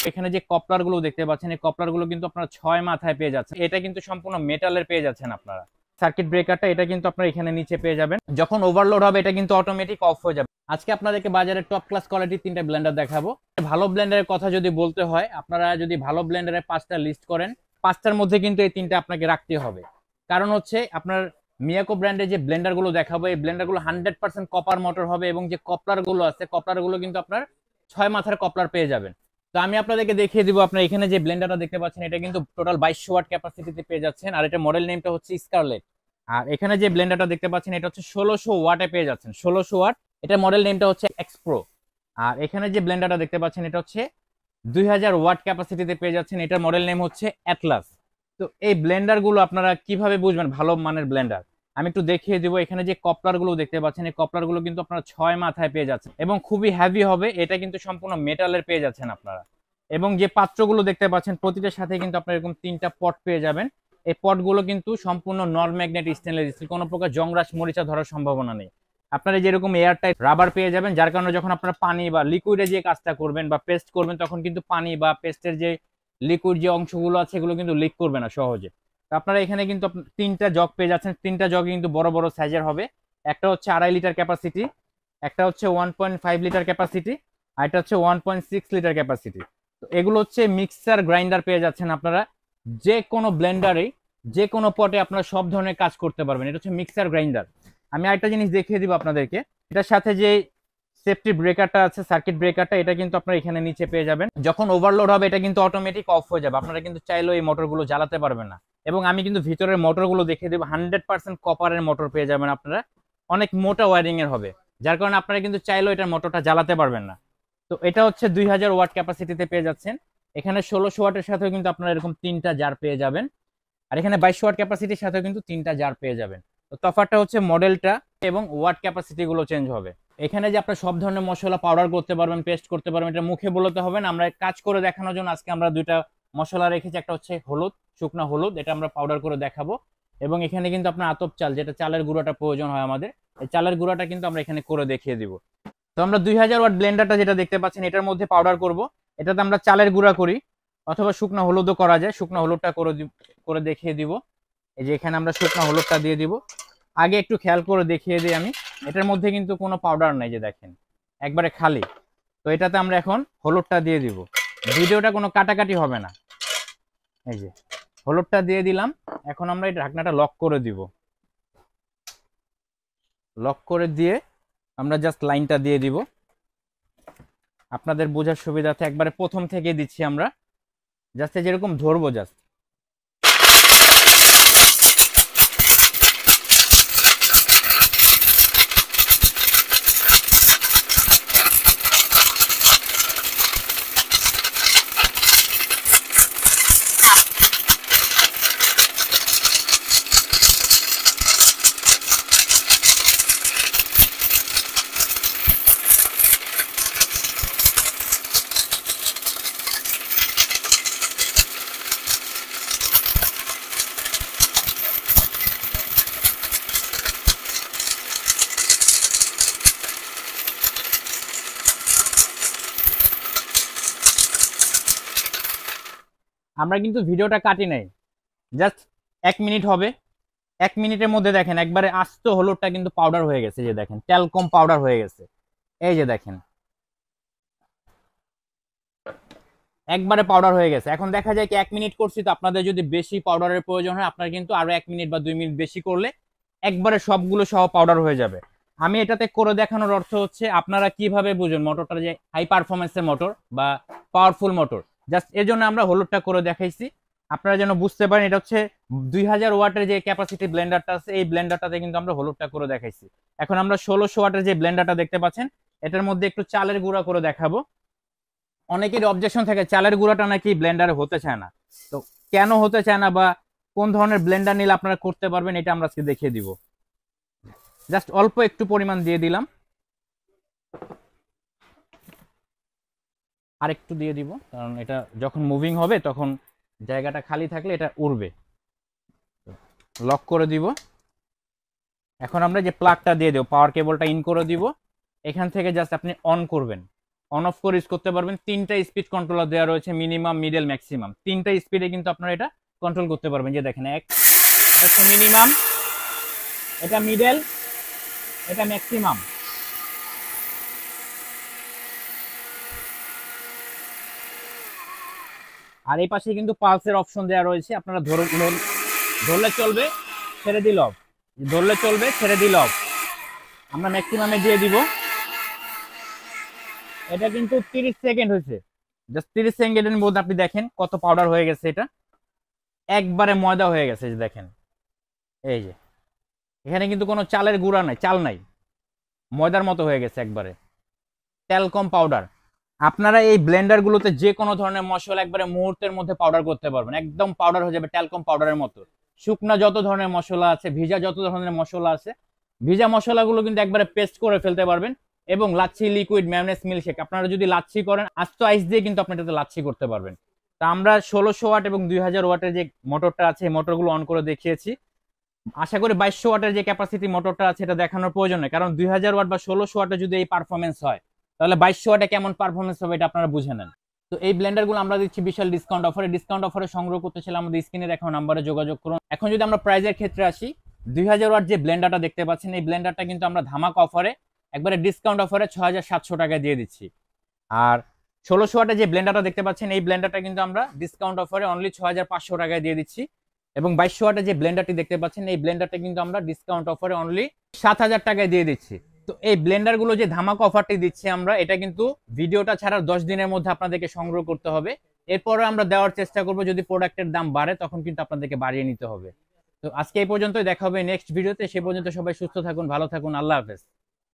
এখানে যে কপলার গুলো দেখতে পাচ্ছেন, এই কপলার গুলো কিন্তু আপনারা 6 মাথায় পেয়ে যাচ্ছেন। এটা কিন্তু সম্পূর্ণ মেটালের পেয়ে যাচ্ছেন আপনারা। সার্কিট ব্রেকারটা এটা কিন্তু আপনারা এখানে নিচে পেয়ে যাবেন। যখন ওভারলোড হবে এটা কিন্তু অটোমেটিক অফ হয়ে যাবে। আজকে আপনাদেরকে বাজারে টপ ক্লাস কোয়ালিটির 3টা ব্লেন্ডার দেখাবো। ভালো ব্লেন্ডারের কথা যদি বলতে হয়, আপনারা যদি ভালো ব্লেন্ডারের 5টা লিস্ট করেন, 5টার মধ্যে কিন্তু এই 3টা আপনাকে রাখতে হবে। কারণ হচ্ছে আপনার মিয়াকো ব্র্যান্ডের যে ব্লেন্ডার গুলো দেখাবো, এই ব্লেন্ডার গুলো 100% কপার মোটর হবে এবং যে কপলার গুলো আছে, কপলার গুলো কিন্তু আপনার 6 মাথার কপলার পেয়ে যাবেন। তো আমি আপনাদেরকে দেখিয়ে দিব। আপনার এখানে যে ব্লেন্ডারটা দেখতে পাচ্ছেন, এটা কিন্তু টোটাল 2200 ওয়াট ক্যাপাসিটিতে পেয়ে যাচ্ছেন। আর এটা মডেল নেমটা হচ্ছে স্কারলেট। আর এখানে যে ব্লেন্ডারটা দেখতে পাচ্ছেন, এটা হচ্ছে 1600 ওয়াটে পেয়ে যাচ্ছেন, 1600 ওয়াট। এটা মডেল নেমটা হচ্ছে এক্সপ্রো। আর এখানে যে ব্লেন্ডারটা দেখতে পাচ্ছেন, এটা হচ্ছে 2000 ওয়াট ক্যাপাসিটিতে পেয়ে যাচ্ছেন। এটার মডেল নেম হচ্ছে অ্যাটলাস। তো এই ব্লেন্ডার গুলো আপনারা কিভাবে বুঝবেন ভালো মানের ব্লেন্ডার, আমি একটু দেখিয়ে দিব। এখানে যে কপলার গুলো দেখতে পাচ্ছেন, এই কপলার গুলো কিন্তু আপনারা 6 মাথায় পেয়ে যাচ্ছেন এবং খুবই হেভি হবে। এটা কিন্তু সম্পূর্ণ মেটালের পেয়ে যাচ্ছেন আপনারা। এবং যে পাত্রগুলো দেখতে পাচ্ছেন, প্রতিটার সাথে কিন্তু আপনারা এরকম 3টা পট পেয়ে যাবেন। এই পটগুলো কিন্তু সম্পূর্ণ নন ম্যাগনেট স্টেনলেস স্টিল, কোনো প্রকার জংরাশ মরিচা ধরার সম্ভাবনা নেই। আপনারা যেরকম এয়ার টাইট রাবার পেয়ে যাবেন, যার কারণে যখন আপনারা পানি বা লিকুইডে যে কাজটা করবেন বা পেস্ট করবেন, তখন কিন্তু পানি বা পেস্টের যে লিকুইড যে অংশগুলো আছে, এগুলো কিন্তু লিক করবে না সহজে। তো আপনারা এখানে কিন্তু 3টা জগ পেয়ে যাচ্ছেন। 3টা জগ কিন্তু বড় বড় সাইজের হবে। একটা হচ্ছে 2.5 লিটার ক্যাপাসিটি, একটা হচ্ছে 1.5 লিটার ক্যাপাসিটি, আর এটা হচ্ছে 1.6 লিটার ক্যাপাসিটি। তো এগুলো হচ্ছে মিক্সার গ্রাইন্ডার পেয়ে যাচ্ছেন আপনারা। যে কোনো ব্লেন্ডারে, যে কোনো পটে আপনারা সব ধরনের কাজ করতে পারবেন। এটা হচ্ছে মিক্সার গ্রাইন্ডার। আমি আরেকটা জিনিস দেখিয়ে দিব আপনাদেরকে। এটার সাথে যে সেফটি ব্রেকারটা আছে, সার্কিট ব্রেকারটা, এটা কিন্তু আপনারা এখানে নিচে পেয়ে যাবেন। যখন ওভারলোড হবে এটা কিন্তু অটোমেটিক অফ হয়ে যাবে। আপনারা কিন্তু চাইলেও এই মোটরগুলো জ্বালাতে পারবেন না। এবং আমি কিন্তু ভিতরের মোটরগুলো দেখিয়ে দেবো। 100% কপারের মোটর পেয়ে যাবেন আপনারা। অনেক মোটা ওয়ারিং এর হবে, যার কারণে আপনারা কিন্তু চাইলেও এটার মোটরটা জ্বালাতে পারবেন না। তো এটা হচ্ছে 2000 ওয়াট ক্যাপাসিটিতে পেয়ে যাচ্ছেন। এখানে 1600 ওয়াটের সাথেও কিন্তু আপনারা এরকম 3টা জার পেয়ে যাবেন। আর এখানে 2200 ওয়াট ক্যাপাসিটির সাথেও কিন্তু 3টা জার পেয়ে যাবেন। তো তফাৎটা হচ্ছে মডেলটা এবং ওয়াট ক্যাপাসিটি গুলো চেঞ্জ হবে। এখানে যে আপনারা সব ধরনের মশলা পাউডার করতে পারবেন, পেস্ট করতে পারবেন, এটা মুখে বলতে হবে না। আমরা কাজ করে দেখানোর জন্য আজকে আমরা 2টা মশলা রেখেছি। একটা হচ্ছে হলুদ, শুকনো হলুদ, এটা আমরা পাউডার করে দেখাবো। এবং এখানে কিন্তু আপনার আতপ চাল, যেটা চালের গুঁড়োটা প্রয়োজন হয় আমাদের, এই চালের গুঁড়োটা কিন্তু আমরা এখানে করে দেখিয়ে দিব। তো আমরা 2000 ওয়াট ব্লেন্ডারটা যেটা দেখতে পাচ্ছেন, এটার মধ্যে পাউডার করব। এটাতে আমরা চালের গুঁড়া করি, অথবা শুকনো হলুদও করা যায়। শুকনো হলুদটা করে দেখিয়ে দিব। এই যে এখানে আমরা শুকনো হলুদটা দিয়ে দিব। আগে একটু খেয়াল করে দেখিয়ে দিই আমি, এটার মধ্যে কিন্তু কোনো পাউডার নাই, যে দেখেন একবারে খালি। তো এটাতে আমরা এখন হলুদটা দিয়ে দিব। ভিডিওটা কোনো কাটাকাটি হবে না। এই যে হলুদটা দিয়ে দিলাম। এখন আমরা এই ঢাকনাটা লক করে দিব। লক করে দিয়ে আমরা জাস্ট লাইনটা দিয়ে দিব। আপনাদের বোঝার সুবিধার্থে একবারে প্রথম থেকে দিচ্ছি আমরা। জাস্ট যেরকম ধরবো, জাস্ট আমরা কিন্তু ভিডিওটা কাটি নাই, জাস্ট 1 মিনিট হবে। 1 মিনিটের মধ্যে দেখেন একবারে আস্ত হলুদটা কিন্তু পাউডার হয়ে গেছে। যে দেখেন ট্যালকম পাউডার হয়ে গেছে। এই যে দেখেন একবারে পাউডার হয়ে গেছে। এখন দেখা যায় কি 1 মিনিট করছি, তো আপনাদের যদি বেশি পাউডারের প্রয়োজন হয়, আপনার কিন্তু আরো 1 মিনিট বা 2 মিনিট বেশি করলে একবারে সবগুলো সহ পাউডার হয়ে যাবে। আমি এটাতে করে দেখানোর অর্থ হচ্ছে আপনারা কিভাবে বুঝবেন মোটরটা যে হাই পারফরমেন্সের মোটর বা পাওয়ারফুল মোটর। জাস্ট এর জন্য আমরা হলুদটা করে দেখাইছি, আপনারা যেন বুঝতে পারেন। এটা হচ্ছে 2000 ওয়াটের যে ক্যাপাসিটি ব্লেন্ডারটা আছে, এই ব্লেন্ডারটাতে কিন্তু আমরা হলুদটা করে দেখাইছি। এখন আমরা 1600 ওয়াটের যে ব্লেন্ডারটা দেখতে পাচ্ছেন, এটার মধ্যে একটু চালের গুঁড়া করে দেখাবো। অনেকের অবজেকশন থাকে চালের গুঁড়াটা নাকি ব্লেন্ডারে হতে চায় না। তো কেন হতে চায় না বা কোন ধরনের ব্লেন্ডার নিলে আপনারা করতে পারবেন, এটা আমরা আজকে দেখিয়ে দিব। জাস্ট অল্প একটু পরিমাণ দিয়ে দিলাম, আর একটু দিয়ে দিব, কারণ এটা যখন মুভিং হবে তখন জায়গাটা খালি থাকলে এটা উড়বে। লক করে দিব। এখন আমরা যে প্লাগটা দিয়ে দেব, পাওয়ার কেবলটা ইন করে দিব। এখান থেকে জাস্ট আপনি অন করবেন। অন অফ করে ইউজ করতে পারবেন। 3টা স্পিড কন্ট্রোলার দেওয়া রয়েছে, মিনিমাম, মিডল, ম্যাক্সিমাম। 3টা স্পিডে কিন্তু আপনারা এটা কন্ট্রোল করতে পারবেন। যে দেখেন, এটা হচ্ছে মিনিমাম, এটা মিডল, এটা ম্যাক্সিমাম। আর এই পাশে কিন্তু পালসের অপশন দেওয়া রয়েছে, আপনারা ধরলে চলবে, ছেড়ে দিল অফ, ধরলে চলবে, ছেড়ে দিল অফ। আমরা ম্যাক্সিমামে দিয়ে দিব। এটা কিন্তু 30 সেকেন্ড হয়েছে, জাস্ট 30 সেকেন্ডের মধ্যে আপনি দেখেন কত পাউডার হয়ে গেছে। এটা একবারে ময়দা হয়ে গেছে, যে দেখেন, এই যে এখানে কিন্তু কোনো চালের গুঁড়া নাই, চাল নাই, ময়দার মতো হয়ে গেছে একবারে, ট্যালকম পাউডার। আপনারা এই ব্লেন্ডার গুলোতে যে কোনো ধরনের মশলা একবারে মুহূর্তের মধ্যে পাউডার করতে পারবেন, একদম পাউডার হয়ে যাবে ট্যালকম পাউডারের মতো। শুকনা যত ধরনের মশলা আছে, ভিজা যত ধরনের মশলা আছে, ভিজা মশলাগুলো কিন্তু একবারে পেস্ট করে ফেলতে পারবেন। এবং লাচ্ছি লিকুইড, ম্যায়োনেজ, মিল্কশেক, আপনারা যদি লাচ্ছি করেন আস্ত আইস দিয়ে কিন্তু আপনি এটাতে লাচ্ছি করতে পারবেন। তা আমরা 1600 ওয়াট এবং 2000 ওয়াটের যে মোটরটা আছে, এই মোটরগুলো অন করে দেখিয়েছি। আশা করি 2200 ওয়াটের যে ক্যাপাসিটি মোটরটা আছে এটা দেখানোর প্রয়োজন নেই, কারণ 2000 ওয়াট বা 1600 ওয়াটে যদি এই পারফরমেন্স হয়, তাহলে 2200 ওয়াটে কেমন পারফরমেন্স হবে এটা আপনারা বুঝে নেন। তো এই ব্লেন্ডারগুলো আমরা দিচ্ছি বিশাল ডিসকাউন্ট অফারে সংগ্রহ করতে চাইলে আমাদের স্ক্রিনে দেখা নাম্বারে যোগাযোগ করুন। এখন যদি আমরা প্রাইজের ক্ষেত্রে আসি, 2000 ওয়াট যে ব্লেন্ডারটা দেখতে পাচ্ছেন, এই ব্লেন্ডারটা কিন্তু আমরা ধামাকা অফারে, একবারে ডিসকাউন্ট অফারে 6700 টাকায় দিয়ে দিচ্ছি। আর 1600 ওয়াটের যে ব্লেন্ডারটা দেখতে পাচ্ছেন, এই ব্লেন্ডারটা কিন্তু আমরা ডিসকাউন্ট অফারে অনলি 6500 টাকায় দিয়ে দিচ্ছি। এবং 2200 ওয়াটের যে ব্লেন্ডারটি দেখতে পাচ্ছেন, এই ব্লেন্ডারটা কিন্তু আমরা ডিসকাউন্ট অফারে অনলি 7000 টাকায় দিয়ে দিচ্ছি। তো এই ব্লেন্ডার গুলো যে ধামাকা অফারটি দিচ্ছি আমরা, এটা কিন্তু ভিডিওটা ছাড়ার 10 দিনের মধ্যে আপনাদেরকে সংগ্রহ করতে হবে। এরপরে আমরা দেওয়ার চেষ্টা করব, যদি প্রোডাক্টের দাম বাড়ে তখন কিন্তু আপনাদেরকে বাড়িয়ে নিতে হবে। তো আজকে এই পর্যন্তই, দেখা হবে নেক্সট ভিডিওতে। সে পর্যন্ত সবাই সুস্থ থাকুন, ভালো থাকুন, আল্লাহ হাফেজ।